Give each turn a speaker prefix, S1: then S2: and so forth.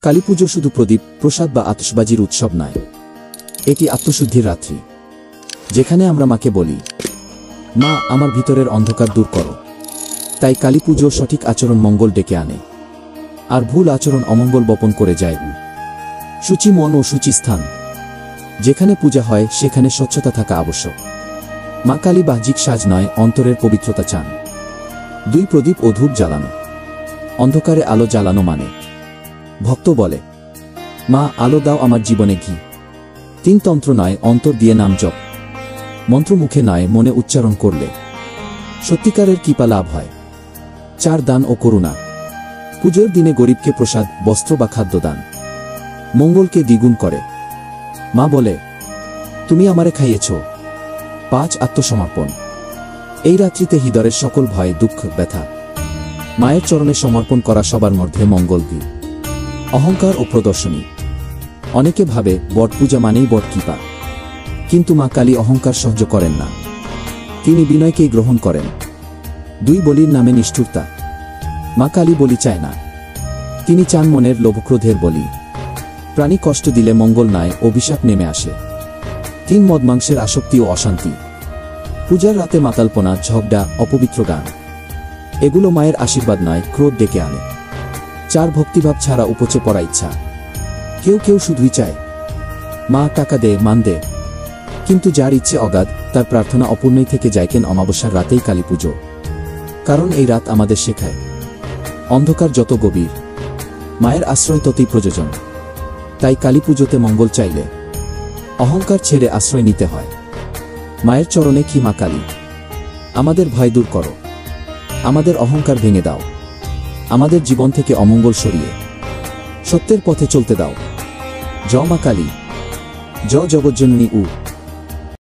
S1: কালীপুজো শুধু প্রদীপ, প্রসাদ বা আতশবাজির উৎসব নয়, এটি আত্মশুদ্ধির রাত্রি, যেখানে আমরা মাকে বলি, মা, আমার ভিতরের অন্ধকার দূর করো। তাই কালীপুজো সঠিক আচরণ মঙ্গল ডেকে আনে, আর ভুল আচরণ অমঙ্গল বপন করে যায়। সূচি মন ও সূচি স্থান। যেখানে পূজা হয় সেখানে স্বচ্ছতা থাকা আবশ্যক। মা কালী বাহ্যিক সাজ নয়, অন্তরের পবিত্রতা চান। 2 প্রদীপ ও ধূপ জ্বালানো। অন্ধকারে আলো জ্বালানো মানে। ভক্ত বলে, মা, আলো দাও আমার জীবনে ঘি। 3 তন্ত্র নয়, অন্তর দিয়ে নাম জপ। মন্ত্র মুখে নয়, মনে উচ্চারণ করলে সত্যিকারের কৃপা লাভ হয়। 4 দান ও করুণা। পুজোর দিনে গরিবকে প্রসাদ, বস্ত্র বা খাদ্য দান মঙ্গলকে দ্বিগুণ করে। মা বলে, তুমি আমারে খাইয়েছ। 5 আত্মসমর্পণ। এই রাত্রিতে হৃদয়ের সকল ভয়, দুঃখ, ব্যথা মায়ের চরণে সমর্পণ করা সবার মধ্যে মঙ্গল দিই। অহংকার ও প্রদর্শনী। অনেকে ভাবে বট পূজা মানেই বট কৃপা, কিন্তু মা কালী অহংকার সহ্য করেন না। তিনি বিনয়কেই গ্রহণ করেন। 2 বলির নামে নিষ্ঠুরতা। মা কালী বলি চায় না, তিনি চান মনের লোভক্রোধের বলি। প্রাণী কষ্ট দিলে মঙ্গল নয়, অভিশাপ নেমে আসে। 3 মদ মাংসের আসক্তি ও অশান্তি। পূজার রাতে মাতালপনা, ঝগড়া, অপবিত্র গান, এগুলো মায়ের আশীর্বাদ নয়, ক্রোধ ডেকে আনে। 4 ভক্তিভাব ছাড়া উপচে পড়া ইচ্ছা। কেউ কেউ শুধুই চায়, মা টাকা দে, মান দে, কিন্তু যার ইচ্ছে অগাধ, তার প্রার্থনা অপূর্ণই থেকে যায়। কেন অমাবস্যার রাতেই কালী পুজো? কারণ এই রাত আমাদের শেখায়, অন্ধকার যত গভীর, মায়ের আশ্রয় ততই প্রয়োজন। তাই কালী পুজোতে মঙ্গল চাইলে অহংকার ছেড়ে আশ্রয় নিতে হয়। মায়ের চরণে কি মা কালী, আমাদের ভয় দূর করো, আমাদের অহংকার ভেঙে দাও, আমাদের জীবন থেকে অমঙ্গল সরিয়ে সত্যের পথে চলতে দাও। জয় মা কালী, জয় জগজ্জননী।